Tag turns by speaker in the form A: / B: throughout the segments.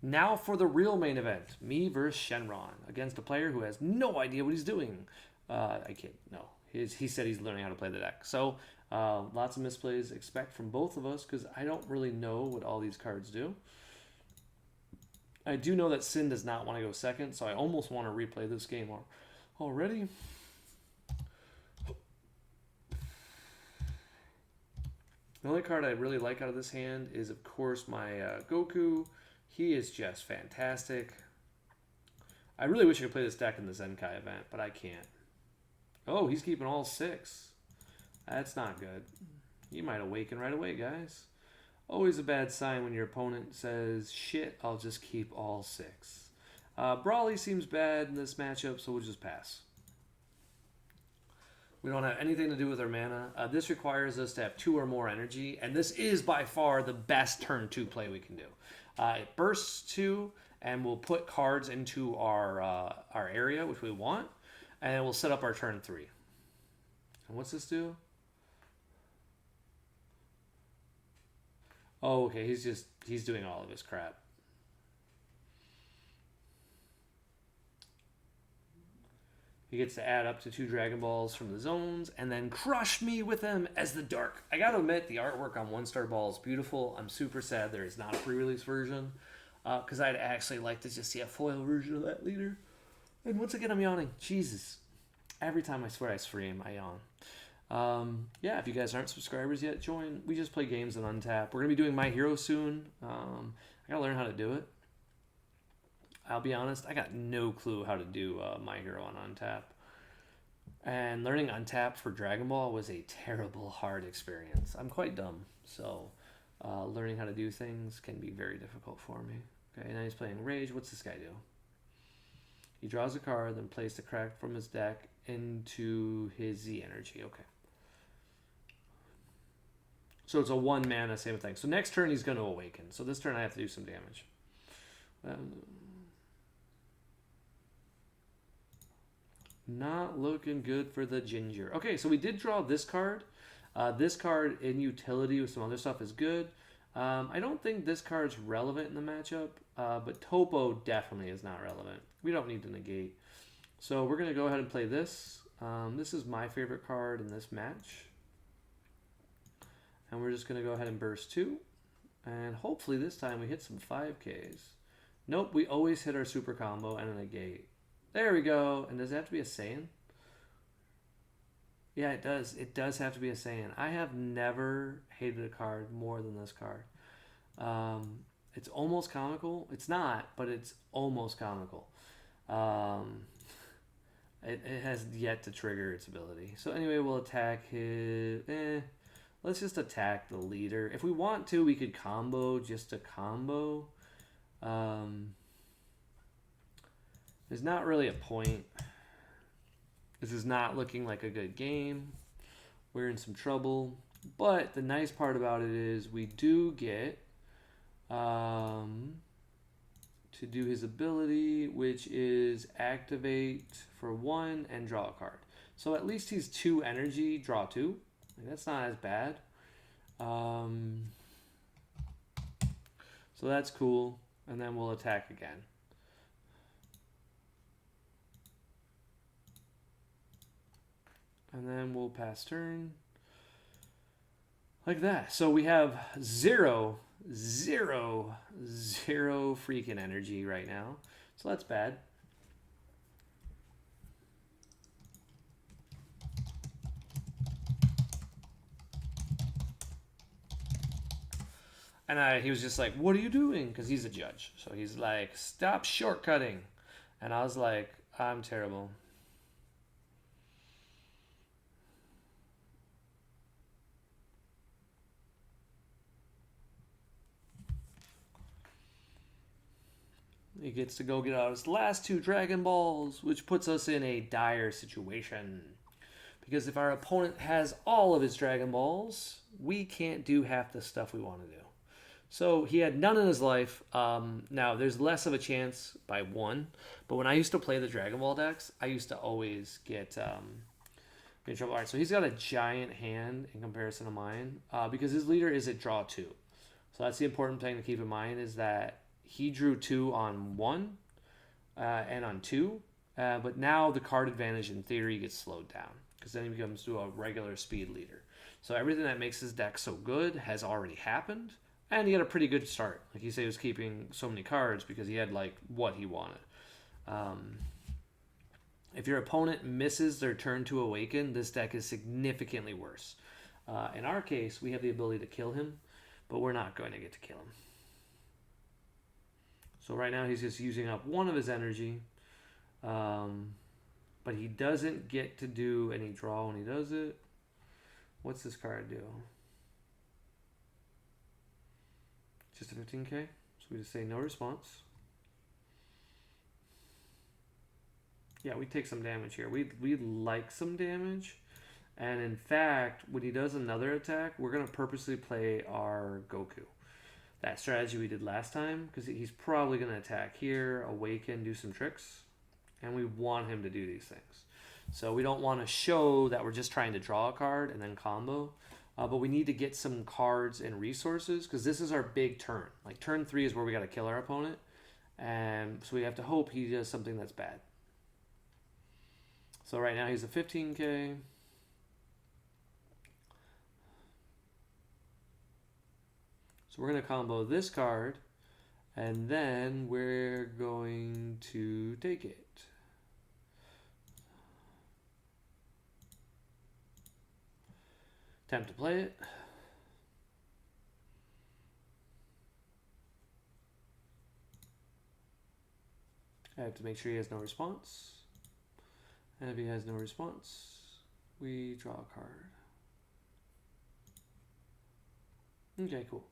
A: Now for the real main event. Me versus Shenron against a player who has no idea what he's doing. I kid. No. He said he's learning how to play the deck. So lots of misplays expect from both of us because I don't really know what all these cards do. I do know that Sin does not want to go second, so I almost want to replay this game already. The only card I really like out of this hand is, of course, my Goku. He is just fantastic. I really wish I could play this deck in the Zenkai event, but I can't. Oh, he's keeping all 6. That's not good. He might awaken right away, guys. Always a bad sign when your opponent says, shit, I'll just keep all 6. Brawly seems bad in this matchup, so we'll just pass. We don't have anything to do with our mana. This requires us to have 2 or more energy, and this is by far the best turn 2 play we can do. It bursts 2, and we'll put cards into our area, which we want, and we'll set up our turn 3. And what's this do? Oh, okay, he's doing all of his crap. He gets to add up to 2 Dragon Balls from the zones and then crush me with them as the Dark. I gotta admit, the artwork on 1-star ball is beautiful. I'm super sad there is not a pre-release version because I'd actually like to just see a foil version of that leader. And once again, I'm yawning. Jesus. Every time I swear I stream, I yawn. Yeah, if you guys aren't subscribers yet, join. We just play games and untap. We're going to be doing My Hero soon. I got to learn how to do it. I'll be honest, I got no clue how to do My Hero on Untap. And learning Untap for Dragon Ball was a terrible, hard experience. I'm quite dumb, so learning how to do things can be very difficult for me. Okay, now he's playing Rage. What's this guy do? He draws a card, then plays the crack from his deck into his Z energy. Okay. So it's a 1 mana, same thing. So next turn he's going to awaken. So this turn I have to do some damage. Not looking good for the Ginger. Okay, so we did draw this card. This card in utility with some other stuff is good. I don't think this card's relevant in the matchup, but Topo definitely is not relevant. We don't need to negate. So we're going to go ahead and play this. This is my favorite card in this match. And we're just going to go ahead and burst 2. And hopefully this time we hit some 5Ks. Nope, we always hit our super combo and a negate. There we go. And does it have to be a Saiyan? Yeah, it does. It does have to be a Saiyan. I have never hated a card more than this card. It's almost comical. It's not, but it's almost comical. It has yet to trigger its ability. So anyway, we'll attack his... Let's just attack the leader. If we want to, we could combo just a combo. There's not really a point. This is not looking like a good game. We're in some trouble. But the nice part about it is we do get to do his ability, which is activate for 1 and draw a card. So at least he's 2 energy, draw 2. That's not as bad. So that's cool. And then we'll attack again. And then we'll pass turn. Like that. So we have 0 freaking energy right now. So that's bad. And he was just like, what are you doing? Because he's a judge. So he's like, stop shortcutting. And I was like, I'm terrible. He gets to go get out his last 2 Dragon Balls, which puts us in a dire situation. Because if our opponent has all of his Dragon Balls, we can't do half the stuff we want to do. So he had none in his life. Now, there's less of a chance by 1. But when I used to play the Dragon Ball decks, I used to always get in trouble. All right, so he's got a giant hand in comparison to mine. Because his leader is at draw 2. So that's the important thing to keep in mind is that he drew 2 on 1 and on 2. But now the card advantage in theory gets slowed down because then he becomes to a regular speed leader. So everything that makes his deck so good has already happened, and he had a pretty good start. Like you say, he was keeping so many cards because he had like what he wanted. If your opponent misses their turn to awaken, this deck is significantly worse. In our case, we have the ability to kill him, but we're not going to get to kill him. So right now he's just using up 1 of his energy. But he doesn't get to do any draw when he does it. What's this card do? Just a 15k. So we just say no response. Yeah, we take some damage here. We like some damage. And in fact, when he does another attack, we're going to purposely play our Goku. That strategy we did last time, because he's probably going to attack here, awaken, do some tricks. And we want him to do these things. So we don't want to show that we're just trying to draw a card and then combo. But we need to get some cards and resources because this is our big turn. Like turn 3 is where we got to kill our opponent. And so we have to hope he does something that's bad. So right now he's a 15k. So we're going to combo this card. And then we're going to take it. Attempt to play it. I have to make sure he has no response. And if he has no response, we draw a card. Okay, cool.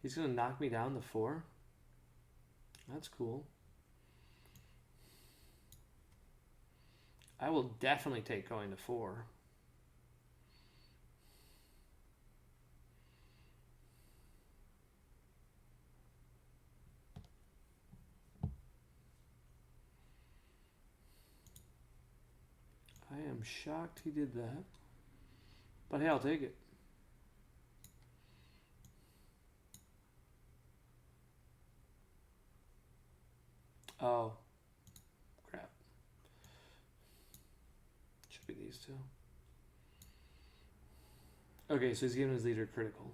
A: He's going to knock me down to 4. That's cool. I will definitely take going to 4. I am shocked he did that. But hey, I'll take it. Oh, crap. Should be these two. Okay, so he's giving his leader critical.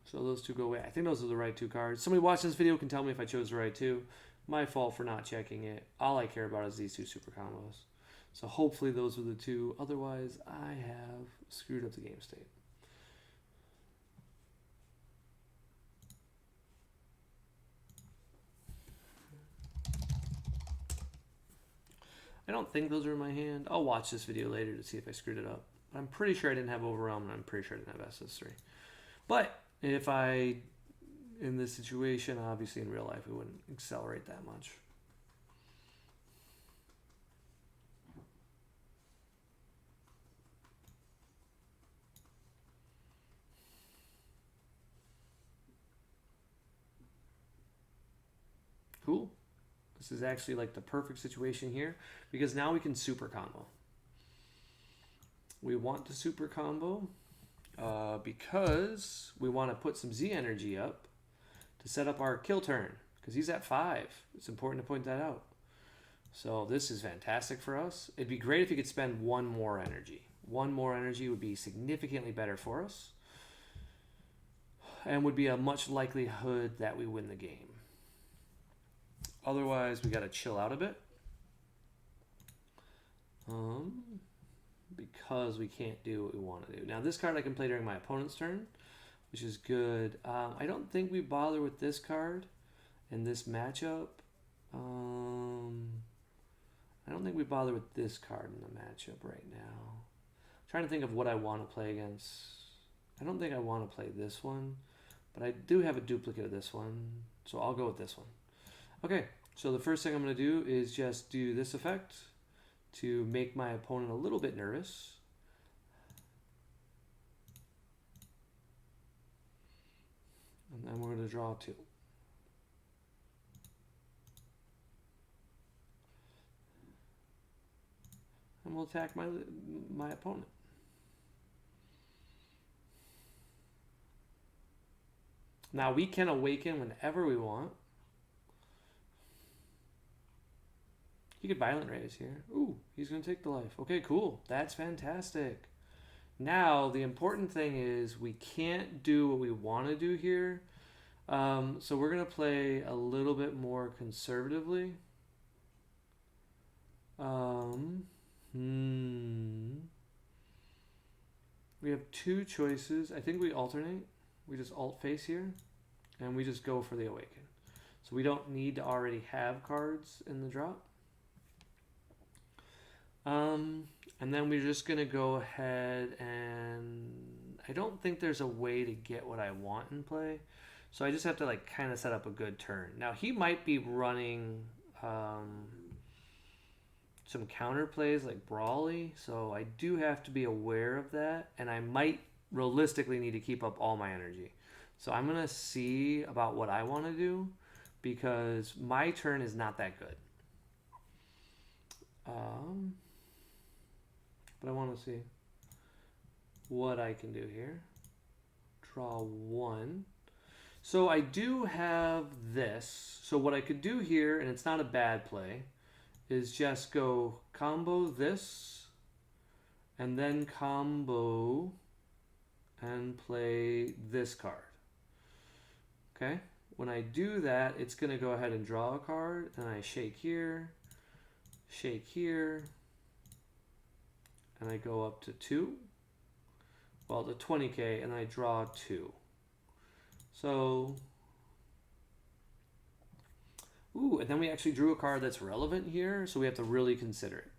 A: So those two go away. I think those are the right 2 cards. Somebody watching this video can tell me if I chose the right 2. My fault for not checking it. All I care about is these 2 super combos. So hopefully those are the 2. Otherwise, I have screwed up the game state. I don't think those are in my hand. I'll watch this video later to see if I screwed it up. I'm pretty sure I didn't have Overwhelm, and I'm pretty sure I didn't have SS3. But if I, in this situation, obviously in real life, it wouldn't accelerate that much. Cool. This is actually like the perfect situation here because now we can super combo. We want to super combo because we want to put some Z energy up to set up our kill turn because he's at 5. It's important to point that out. So this is fantastic for us. It'd be great if he could spend 1 more energy. 1 more energy would be significantly better for us and would be a much likelihood that we win the game. Otherwise, we got to chill out a bit. Because we can't do what we want to do. Now, this card I can play during my opponent's turn, which is good. I don't think we bother with this card in this matchup. I don't think we bother with this card in the matchup right now. I'm trying to think of what I want to play against. I don't think I want to play this one, but I do have a duplicate of this one, so I'll go with this one. Okay, so the first thing I'm going to do is just do this effect to make my opponent a little bit nervous. And then we're going to draw 2. And we'll attack my opponent. Now we can awaken whenever we want. He could violent raise here. Ooh, he's going to take the life. Okay, cool. That's fantastic. Now, the important thing is we can't do what we want to do here. So we're going to play a little bit more conservatively. We have 2 choices. I think we alternate. We just alt face here. And we just go for the awaken. So we don't need to already have cards in the drop. And then we're just going to go ahead and I don't think there's a way to get what I want in play. So I just have to like kind of set up a good turn. Now he might be running some counter plays like Brawly. So I do have to be aware of that. And I might realistically need to keep up all my energy. So I'm going to see about what I want to do because my turn is not that good. But I want to see what I can do here. Draw 1. So I do have this. So what I could do here, and it's not a bad play, is just go combo this, and then combo and play this card. Okay? When I do that, it's going to go ahead and draw a card, and I shake here, and I go up to 2, well, to 20k, and I draw 2. So, ooh, and then we actually drew a card that's relevant here, so we have to really consider it.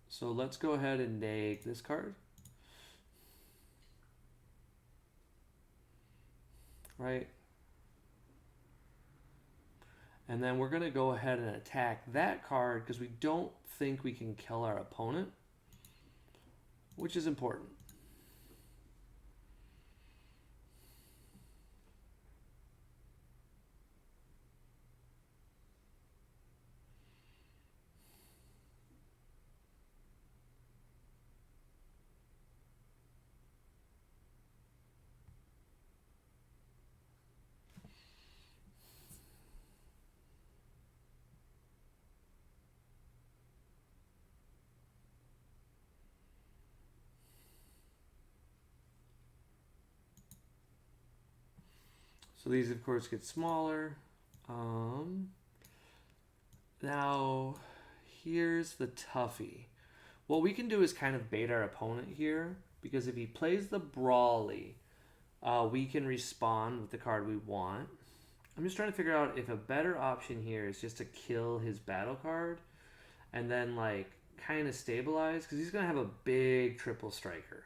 A: So let's go ahead and neg this card. Right? And then we're going to go ahead and attack that card because we don't think we can kill our opponent, which is important. So these, of course, get smaller. Now, here's the toughie. What we can do is kind of bait our opponent here, because if he plays the Brawly, we can respond with the card we want. I'm just trying to figure out if a better option here is just to kill his battle card and then, like, kind of stabilize, because he's going to have a big triple striker.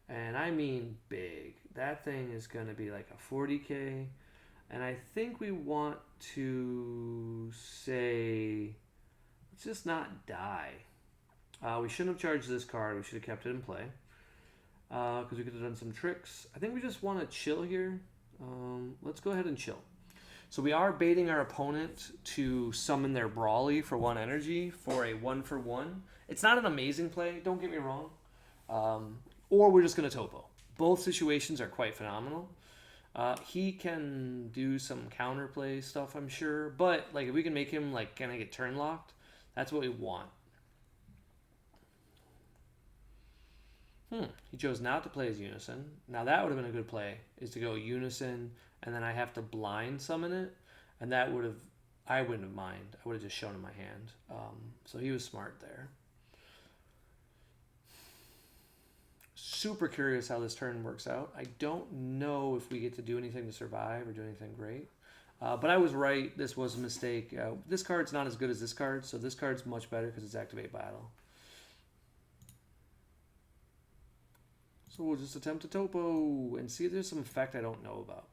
A: And I mean big. That thing is going to be like a 40k. And I think we want to say, let's just not die. We shouldn't have charged this card. We should have kept it in play. Because we could have done some tricks. I think we just want to chill here. Let's go ahead and chill. So we are baiting our opponent to summon their Brawly for 1 energy for a 1-for-1. It's not an amazing play, don't get me wrong. Or we're just going to topo. Both situations are quite phenomenal. He can do some counterplay stuff, I'm sure. But like, if we can make him like kind of get turn locked, that's what we want. He chose not to play as Unison. Now that would have been a good play, is to go Unison, and then I have to blind summon it. And that would have, I wouldn't have mind. I would have just shown him my hand. So he was smart there. Super curious how this turn works out. I don't know if we get to do anything to survive or do anything great. But I was right. This was a mistake. This card's not as good as this card, so this card's much better because it's Activate Battle. So we'll just attempt to topo and see if there's some effect I don't know about.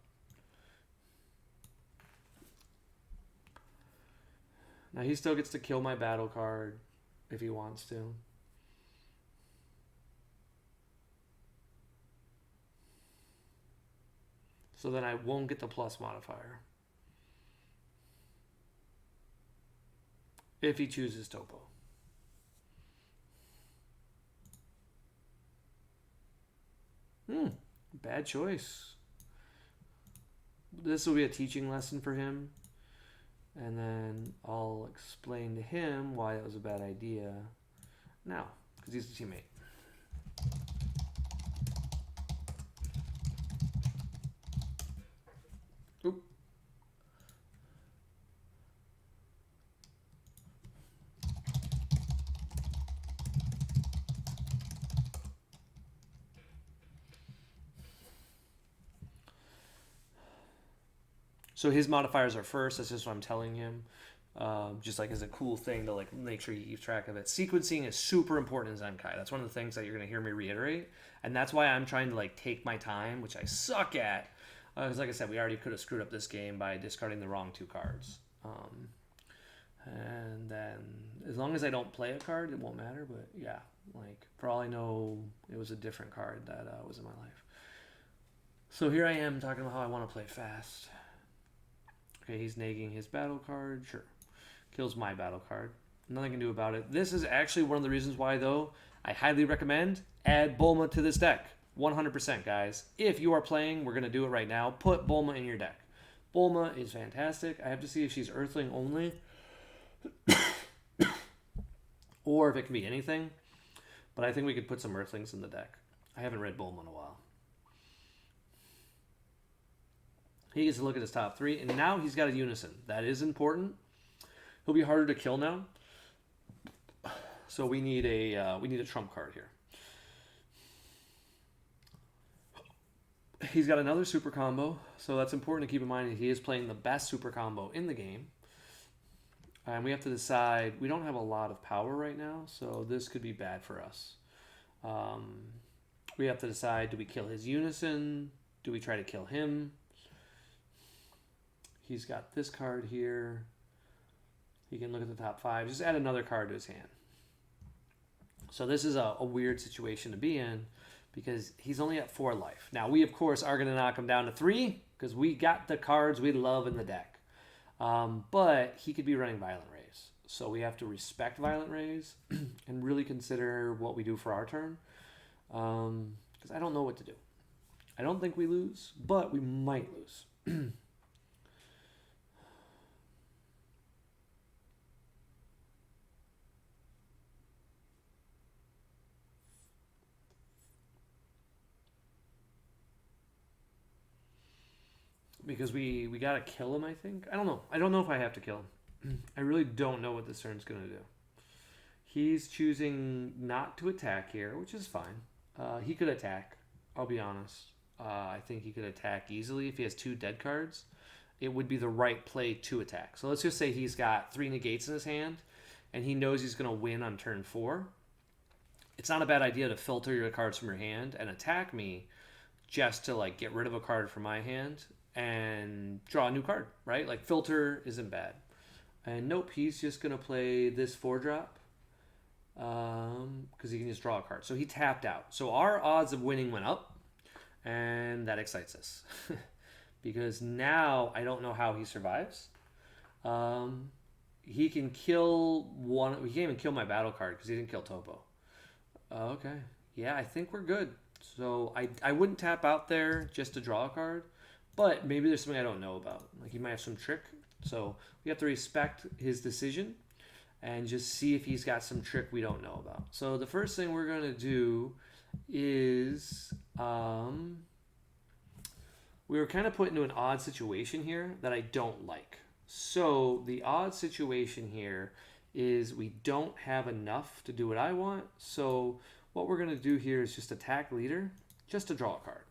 A: Now he still gets to kill my battle card if he wants to. So then I won't get the plus modifier. If he chooses Topo. Bad choice. This will be a teaching lesson for him. And then I'll explain to him why it was a bad idea now, because he's a teammate. Oop. So his modifiers are first. That's just what I'm telling him. Just like as a cool thing to like make sure you keep track of it. Sequencing is super important in Zenkai. That's one of the things that you're going to hear me reiterate. And that's why I'm trying to like take my time, which I suck at. Because like I said, we already could have screwed up this game by discarding the wrong 2 cards. And then as long as I don't play a card, it won't matter. But yeah, like for all I know, it was a different card that was in my life. So here I am talking about how I want to play fast. Okay, he's nagging his battle card. Sure. Kills my battle card. Nothing I can do about it. This is actually one of the reasons why, though, I highly recommend add Bulma to this deck. 100%, guys. If you are playing, we're going to do it right now. Put Bulma in your deck. Bulma is fantastic. I have to see if she's Earthling only. Or if it can be anything. But I think we could put some Earthlings in the deck. I haven't read Bulma in a while. He gets to look at his top 3, and now he's got a Unison. That is important. He'll be harder to kill now. So we need a trump card here. He's got another super combo, so that's important to keep in mind that he is playing the best super combo in the game. And we have to decide, we don't have a lot of power right now, so this could be bad for us. We have to decide, do we kill his Unison? Do we try to kill him? He's got this card here. He can look at the top 5. Just add another card to his hand. So this is a weird situation to be in because he's only at 4 life. Now, we, of course, are going to knock him down to 3 because we got the cards we love in the deck. But he could be running Violent Rays. So we have to respect Violent Rays and really consider what we do for our turn. Because I don't know what to do. I don't think we lose, but we might lose. Because we got to kill him, I think. I don't know. I don't know if I have to kill him. I really don't know what this turn's going to do. He's choosing not to attack here, which is fine. He could attack, I'll be honest. I think he could attack easily. If he has 2 dead cards, it would be the right play to attack. So let's just say he's got 3 negates in his hand, and he knows he's going to win on turn 4. It's not a bad idea to filter your cards from your hand and attack me just to like get rid of a card from my hand and draw a new card, right? Like filter isn't bad. And nope, he's just going to play this 4-drop because he can just draw a card. So he tapped out. So our odds of winning went up, and that excites us because now I don't know how he survives. He can kill one. He can't even kill my battle card because he didn't kill Topo. Okay. Yeah, I think we're good. So I wouldn't tap out there just to draw a card, but maybe there's something I don't know about. Like he might have some trick. So we have to respect his decision and just see if he's got some trick we don't know about. So the first thing we're going to do is we were kind of put into an odd situation here that I don't like. So the odd situation here is we don't have enough to do what I want. So what we're going to do here is just attack leader just to draw a card.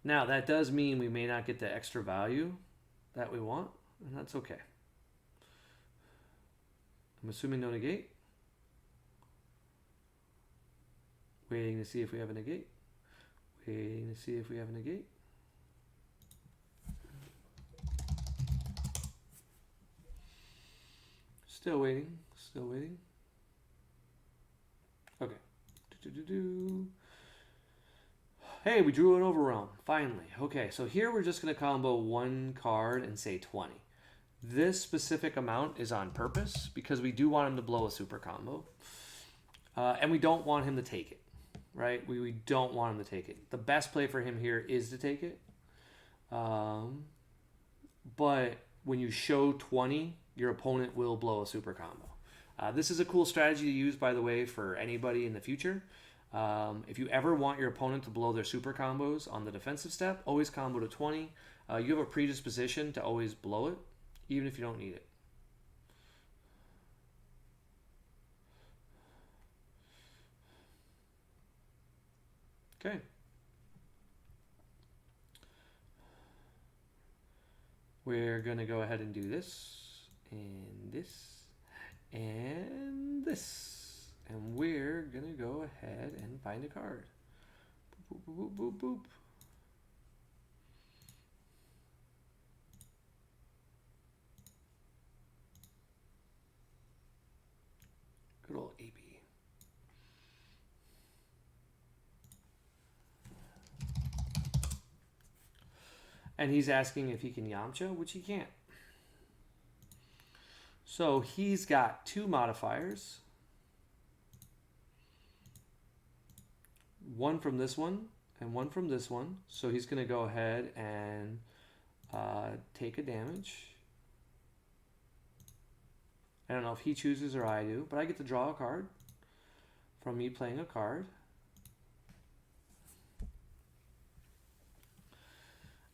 A: Now, that does mean we may not get the extra value that we want, and that's okay. I'm assuming no negate. Waiting to see if we have a negate. Waiting to see if we have a negate. Still waiting. Still waiting. Okay. Hey, we drew an overwhelm. Finally. Okay, so here we're just going to combo one card and say 20. This specific amount is on purpose because we do want him to blow a super combo. And we don't want him to take it, right? We don't want him to take it. The best play for him here is to take it. But when you show 20, your opponent will blow a super combo. This is a cool strategy to use, by the way, for anybody in the future. If you ever want your opponent to blow their super combos on the defensive step, always combo to 20. You have a predisposition to always blow it, even if you don't need it. Okay. We're going to go ahead and do this, and this, and this. And we're going to go ahead and find a card. Boop, boop, boop, boop, boop. Good old AB. And he's asking if he can Yamcha, which he can't. So he's got two modifiers. One from this one and one from this one. So he's going to go ahead and take a damage. I don't know if he chooses or I do, but I get to draw a card from me playing a card.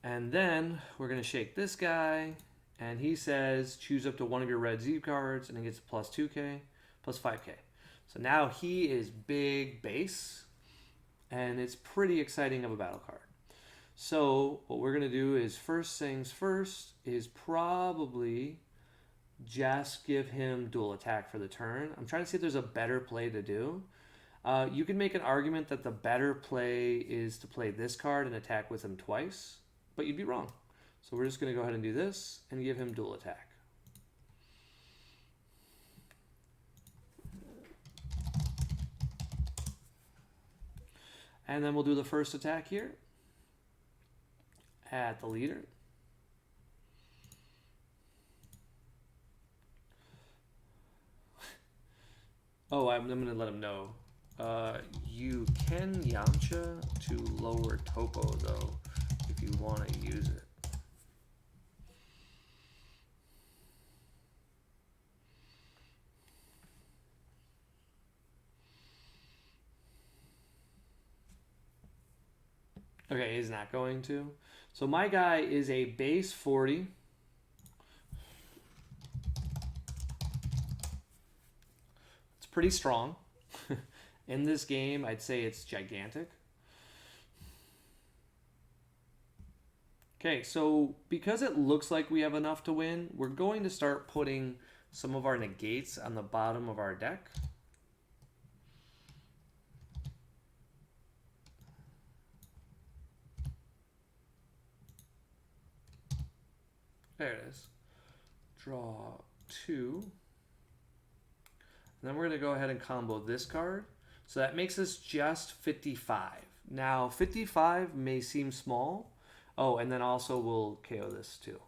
A: And then we're going to shake this guy, and he says choose up to one of your red Z cards, and he gets plus 2k, plus 5k. So now he is big base, and it's pretty exciting of a battle card. So what we're going to do is first things first is probably just give him dual attack for the turn. I'm trying to see if there's a better play to do. You can make an argument that the better play is to play this card and attack with him twice, but you'd be wrong. So we're just going to go ahead and do this and give him dual attack. And then we'll do the first attack here at the leader. Oh, I'm going to let him know. You can Yamcha to lower Topo, though, if you want to use it. Okay, he's not going to. So my guy is a base 40. It's pretty strong. In this game, I'd say it's gigantic. Okay, so because it looks like we have enough to win, we're going to start putting some of our negates on the bottom of our deck. There it is. Draw 2. And then we're going to go ahead and combo this card. So that makes us just 55. Now, 55 may seem small. Oh, and then also we'll KO this too.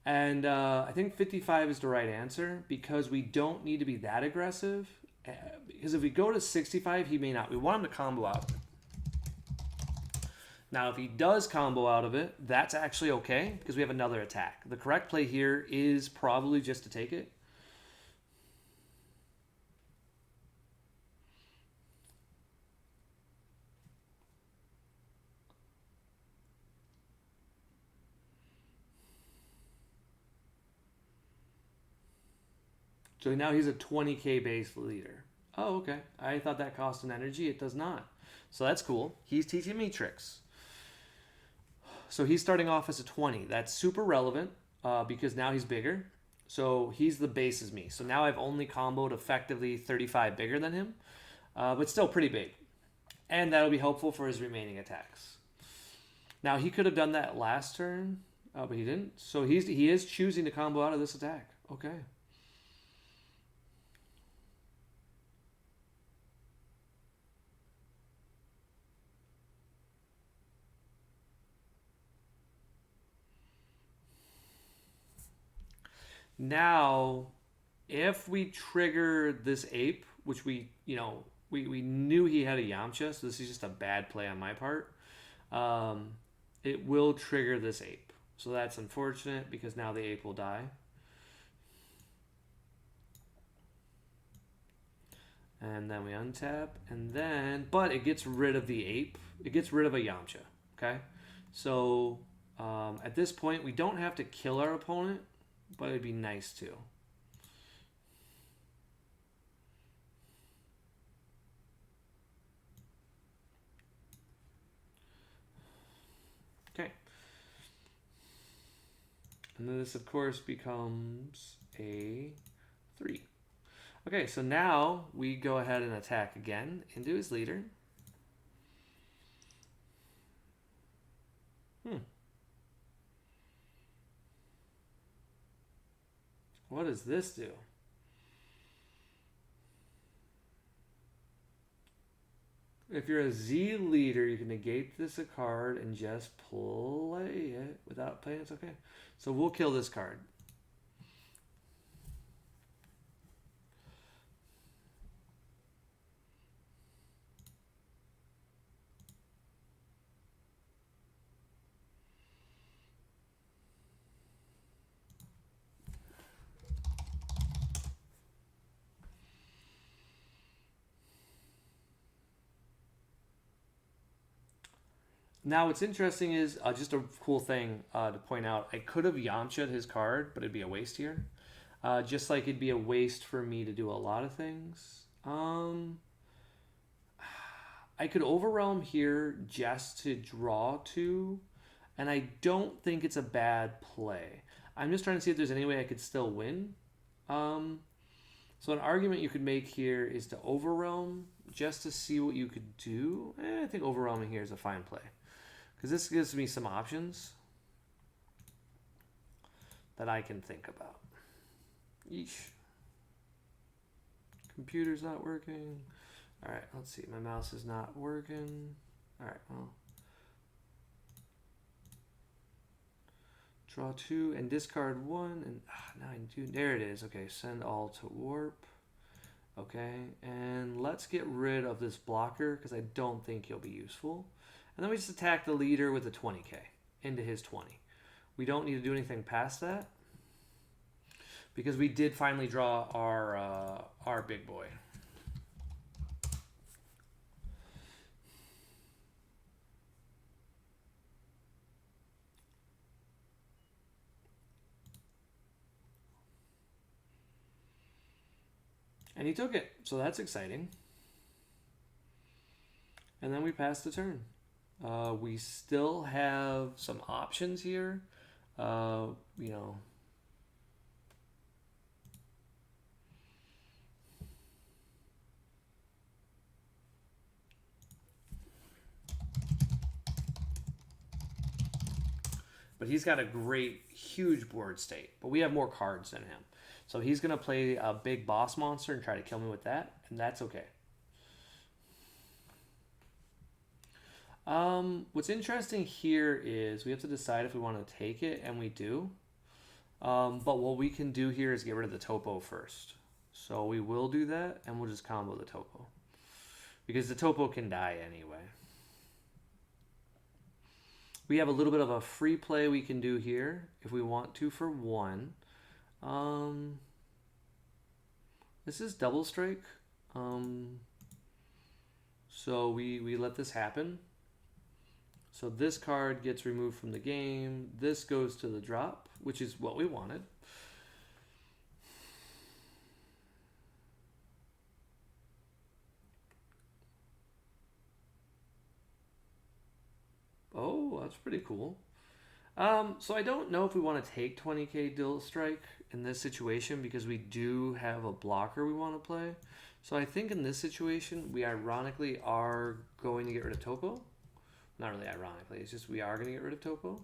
A: And I think 55 is the right answer because we don't need to be that aggressive. Because if we go to 65, he may not. We want him to combo out of it. Now, if he does combo out of it, that's actually okay because we have another attack. The correct play here is probably just to take it. So now he's a 20k base leader. Oh, okay. I thought that cost an energy. It does not. So that's cool. He's teaching me tricks. So he's starting off as a 20. That's super relevant because now he's bigger. So he's the base as me. So now I've only comboed effectively 35 bigger than him, but still pretty big. And that'll be helpful for his remaining attacks. Now he could have done that last turn, but he didn't. So he is choosing to combo out of this attack. Okay. Now, if we trigger this ape, which we knew he had a Yamcha, so this is just a bad play on my part. Um, it will trigger this ape. So that's unfortunate because now the ape will die. And then we untap, and then, but it gets rid of the ape. It gets rid of a Yamcha, okay? So at this point, we don't have to kill our opponent, but it'd be nice to. Okay. And then this, of course, becomes a 3. Okay, so now we go ahead and attack again into his leader. What does this do? If you're a Z leader, you can negate this a card and just play it without playing. It's okay. So we'll kill this card. Now, what's interesting is just a cool thing to point out. I could have Yamcha'd his card, but it'd be a waste here. Just like it'd be a waste for me to do a lot of things. I could Overwhelm here just to draw 2, and I don't think it's a bad play. I'm just trying to see if there's any way I could still win. So an argument you could make here is to Overwhelm just to see what you could do. I think Overwhelming here is a fine play. Because this gives me some options that I can think about. Yeesh. Computer's not working. All right, let's see. My mouse is not working. All right, well. Draw 2 and discard 1. And now I do. There it is. Okay, send all to warp. Okay, and let's get rid of this blocker because I don't think he'll be useful. And then we just attack the leader with a 20k into his 20. We don't need to do anything past that because we did finally draw our big boy. And he took it, so that's exciting. And then we pass the turn. We still have some options here. You know. But he's got a great, huge board state. But we have more cards than him. So he's going to play a big boss monster and try to kill me with that. And that's okay. What's interesting here is we have to decide if we want to take it, and we do. But what we can do here is get rid of the topo first. So we will do that, and we'll just combo the topo. Because the topo can die anyway. We have a little bit of a free play we can do here if we want to for 1. This is double strike. So we let this happen. So this card gets removed from the game. This goes to the drop, which is what we wanted. Oh, that's pretty cool. So I don't know if we want to take 20k dual strike in this situation because we do have a blocker we want to play. So I think in this situation, we ironically are going to get rid of topo. Not really ironically, it's just we are going to get rid of topo.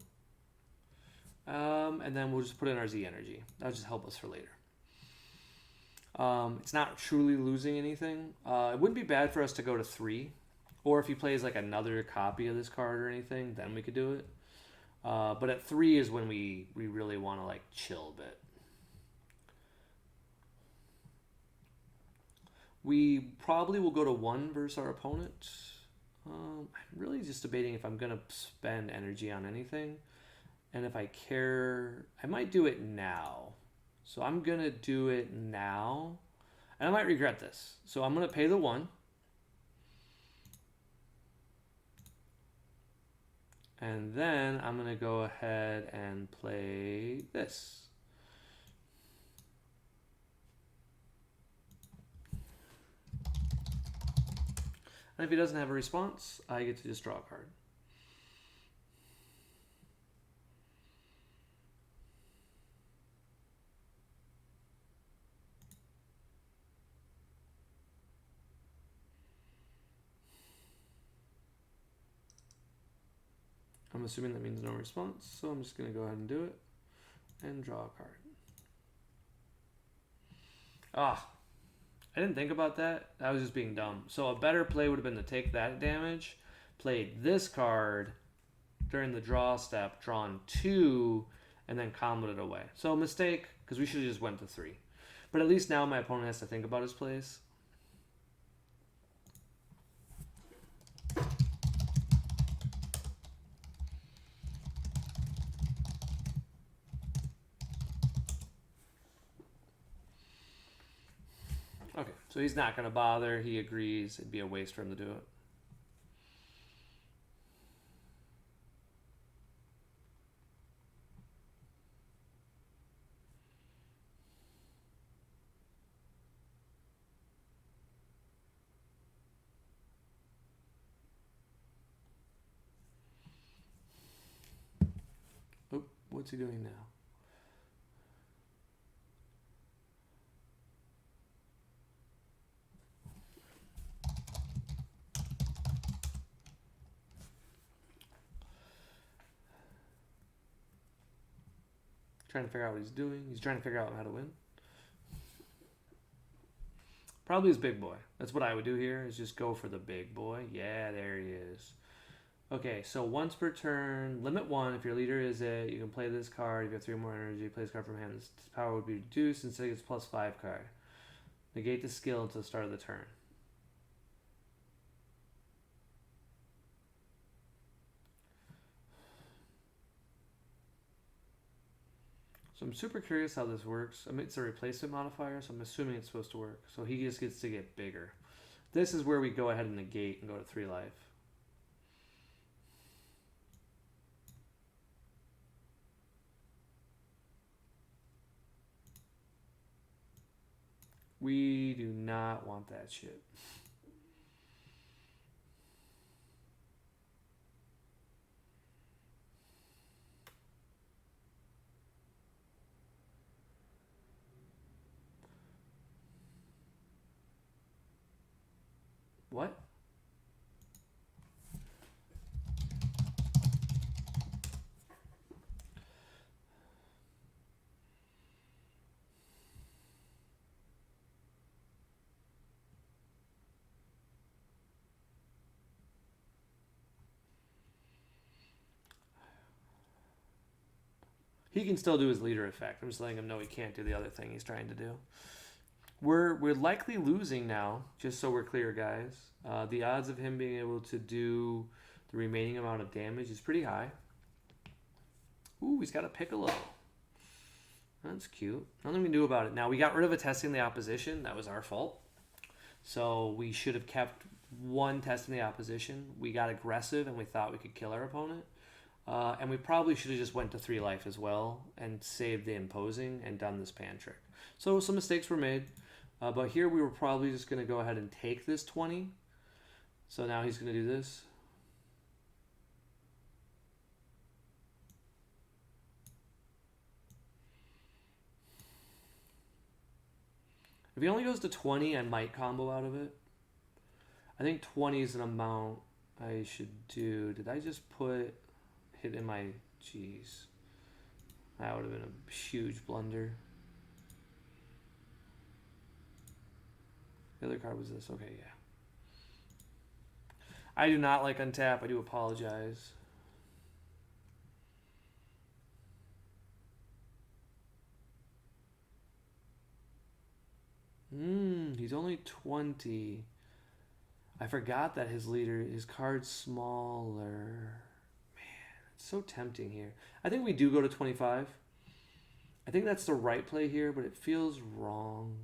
A: And then we'll just put in our Z energy. That'll just help us for later. It's not truly losing anything. It wouldn't be bad for us to go to 3. Or if he plays like another copy of this card or anything, then we could do it. But at 3 is when we really want to like chill a bit. We probably will go to 1 versus our opponent. I'm really just debating if I'm going to spend energy on anything. And if I care, I might do it now. So I'm going to do it now. And I might regret this. So I'm going to pay the 1. And then I'm going to go ahead and play this. And if he doesn't have a response, I get to just draw a card. I'm assuming that means no response, so I'm just going to go ahead and do it and draw a card. I didn't think about that. I was just being dumb. So a better play would have been to take that damage, played this card during the draw step, drawn 2, and then comboed it away. So a mistake, because we should have just went to 3. But at least now my opponent has to think about his plays. Okay, so he's not going to bother. He agrees. It'd be a waste for him to do it. Oh, what's he doing now? Trying to figure out what he's doing. He's trying to figure out how to win. Probably his big boy. That's what I would do here, is just go for the big boy. Yeah, there he is. Okay, so once per turn, limit 1. If your leader is it, you can play this card. If you have 3 more energy, play this card from hand. This power would be reduced. Instead, it gets +5 card. Negate the skill until the start of the turn. So I'm super curious how this works. I mean, it's a replacement modifier, so I'm assuming it's supposed to work. So he just gets to get bigger. This is where we go ahead and negate and go to 3 life. We do not want that shit. What? He can still do his leader effect. I'm just letting him know he can't do the other thing he's trying to do. We're likely losing now, just so we're clear, guys. The odds of him being able to do the remaining amount of damage is pretty high. Ooh, he's got a Piccolo. That's cute. Nothing we can do about it. Now, we got rid of a testing the opposition. That was our fault. So we should have kept 1 testing the opposition. We got aggressive and we thought we could kill our opponent. And we probably should have just went to 3 life as well and saved the imposing and done this pan trick. So some mistakes were made. But here we were probably just going to go ahead and take this 20. So now he's going to do this. If he only goes to 20, I might combo out of it. I think 20 is an amount I should do. Did I just put hit in my... Jeez. That would have been a huge blunder. The other card was this. Okay, yeah. I do not like untap. I do apologize. He's only 20. I forgot that his card's smaller. It's so tempting here. I think we do go to 25. I think that's the right play here, but it feels wrong.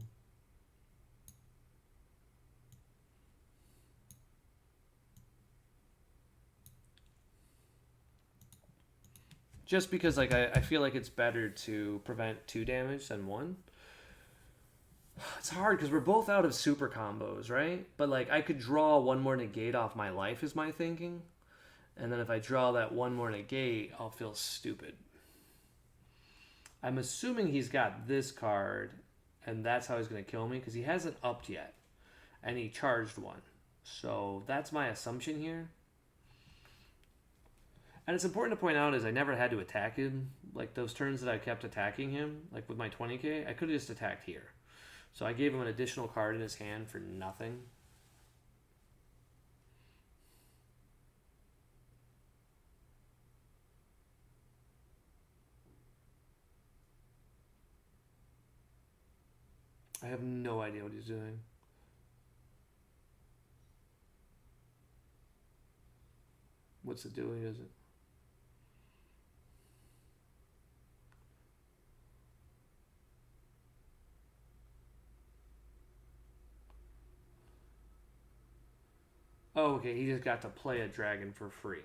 A: Just because like I feel like it's better to prevent 2 damage than 1. It's hard because we're both out of super combos, right? But like I could draw 1 more negate off my life is my thinking. And then if I draw that 1 more negate, I'll feel stupid. I'm assuming he's got this card, and that's how he's going to kill me, because he hasn't upped yet. And he charged 1. So that's my assumption here. And it's important to point out is I never had to attack him. Like those turns that I kept attacking him, like with my 20k, I could have just attacked here. So I gave him an additional card in his hand for nothing. I have no idea what he's doing. What's it doing, is it? Oh, okay, he just got to play a dragon for free.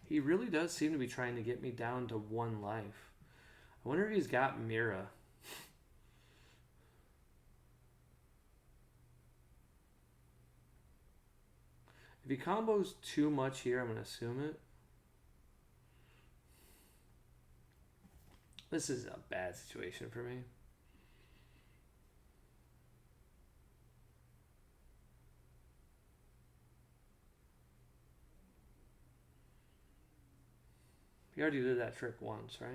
A: He really does seem to be trying to get me down to 1 life. I wonder if he's got Mira. If he combos too much here, I'm going to assume it. This is a bad situation for me. He already did that trick once, right?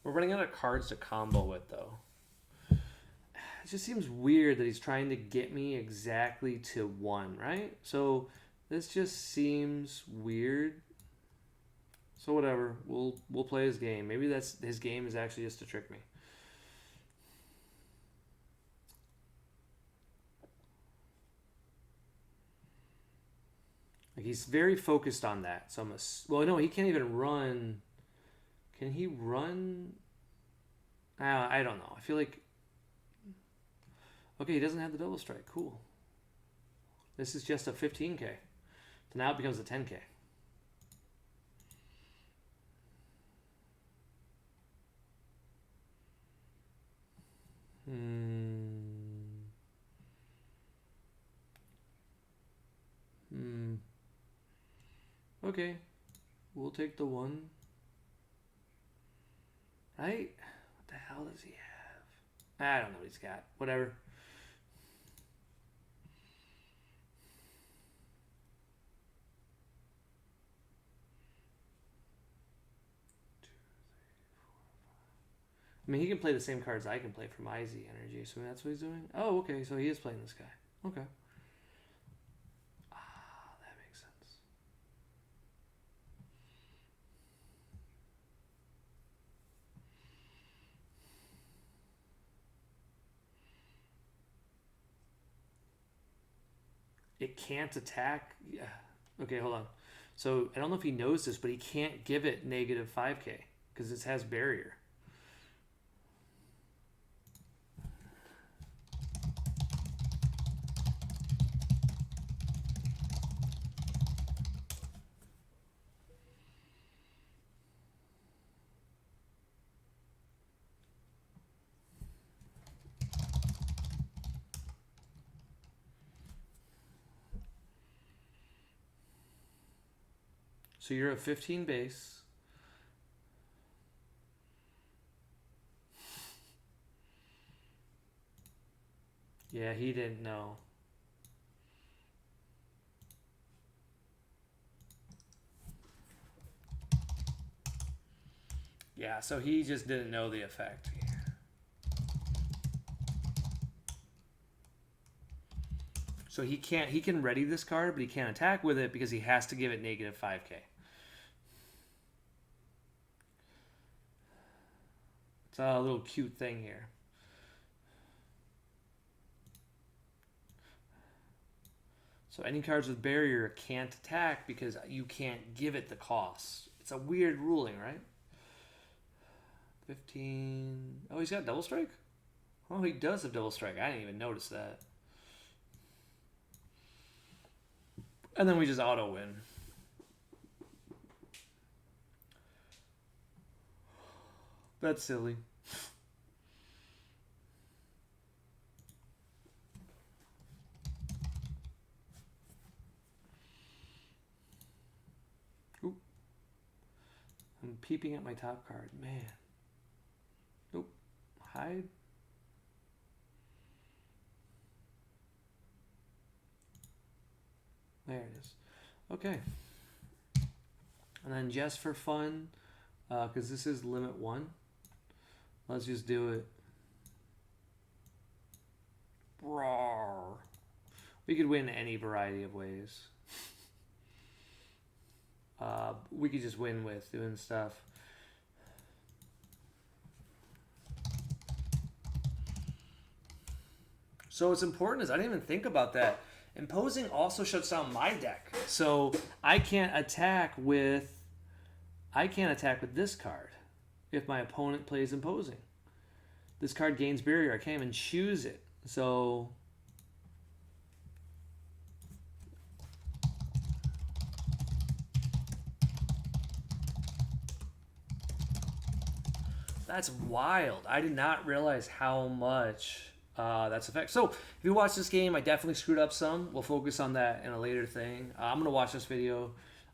A: We're running out of cards to combo with, though. It just seems weird that he's trying to get me exactly to 1, right? So this just seems weird. So whatever, we'll play his game. Maybe that's his game is actually just to trick me. Like he's very focused on that. So well, no, he can't even run. Can he run? I don't know. I feel like okay, he doesn't have the double strike. Cool. This is just a 15k. So now it becomes a 10k. Okay. We'll take the 1. Right? What the hell does he have? I don't know what he's got. Whatever. I mean, he can play the same cards I can play for my Z energy, so that's what he's doing. Oh, okay, so he is playing this guy. Okay. Ah, that makes sense. It can't attack. Yeah. Okay, hold on. So I don't know if he knows this, but he can't give it negative 5k because it has barrier. So you're a 15 base. Yeah, he didn't know. Yeah, so he just didn't know the effect. So he can ready this card, but he can't attack with it because he has to give it negative 5k. It's a little cute thing here. So any cards with barrier can't attack because you can't give it the cost. It's a weird ruling, right? 15. Oh, he's got double strike? Oh, he does have double strike. I didn't even notice that. And then we just auto win. That's silly. Ooh. I'm peeping at my top card. Man. Nope. Hide. There it is. Okay. And then just for fun, because this is limit 1, let's just do it. Roar. We could win any variety of ways. We could just win with doing stuff. So what's important is I didn't even think about that. Imposing also shuts down my deck. So I can't attack with this card if my opponent plays imposing. This card gains barrier. I can't even choose it. So that's wild. I did not realize how much that's affect. So if you watch this game, I definitely screwed up some. We'll focus on that in a later thing. I'm going to watch this video.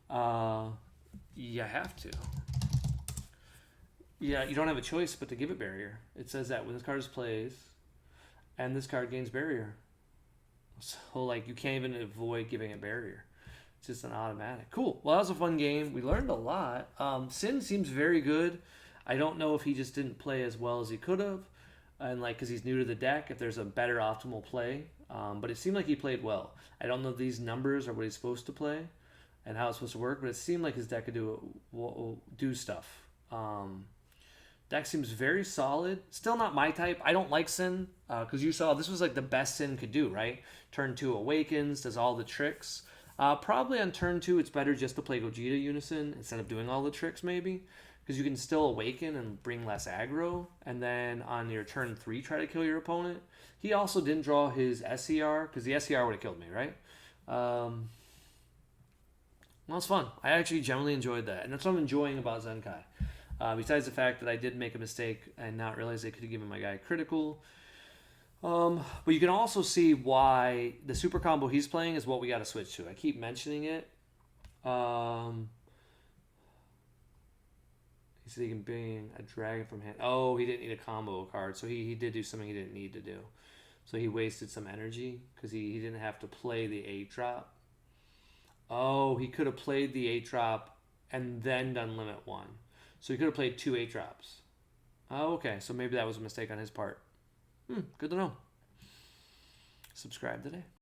A: You have to. Yeah, you don't have a choice but to give it barrier. It says that when this card is plays and this card gains barrier. So, like, you can't even avoid giving it barrier. It's just an automatic. Cool. Well, that was a fun game. We learned a lot. Sin seems very good. I don't know if he just didn't play as well as he could have. And, like, because he's new to the deck, if there's a better optimal play. But it seemed like he played well. I don't know if these numbers are what he's supposed to play and how it's supposed to work, but it seemed like his deck could do stuff. Deck seems very solid. Still not my type. I don't like Sin because you saw this was like the best Sin could do, right? Turn 2 awakens, does all the tricks. Probably on turn 2, it's better just to play Gogeta Unison instead of doing all the tricks, maybe. Because you can still awaken and bring less aggro. And then on your turn 3, try to kill your opponent. He also didn't draw his SCR, because the SCR would have killed me, right? Well, it's fun. I actually generally enjoyed that. And that's what I'm enjoying about Zenkai. Besides the fact that I did make a mistake and not realize I could have given my guy critical. But you can also see why the super combo he's playing is what we got to switch to. I keep mentioning it. He said he can bring a dragon from hand. Oh, he didn't need a combo card. So he did do something he didn't need to do. So he wasted some energy because he didn't have to play the 8-drop. Oh, he could have played the 8-drop and then done limit 1. So he could have played 2 8-drops. Oh, okay. So maybe that was a mistake on his part. Good to know. Subscribe today.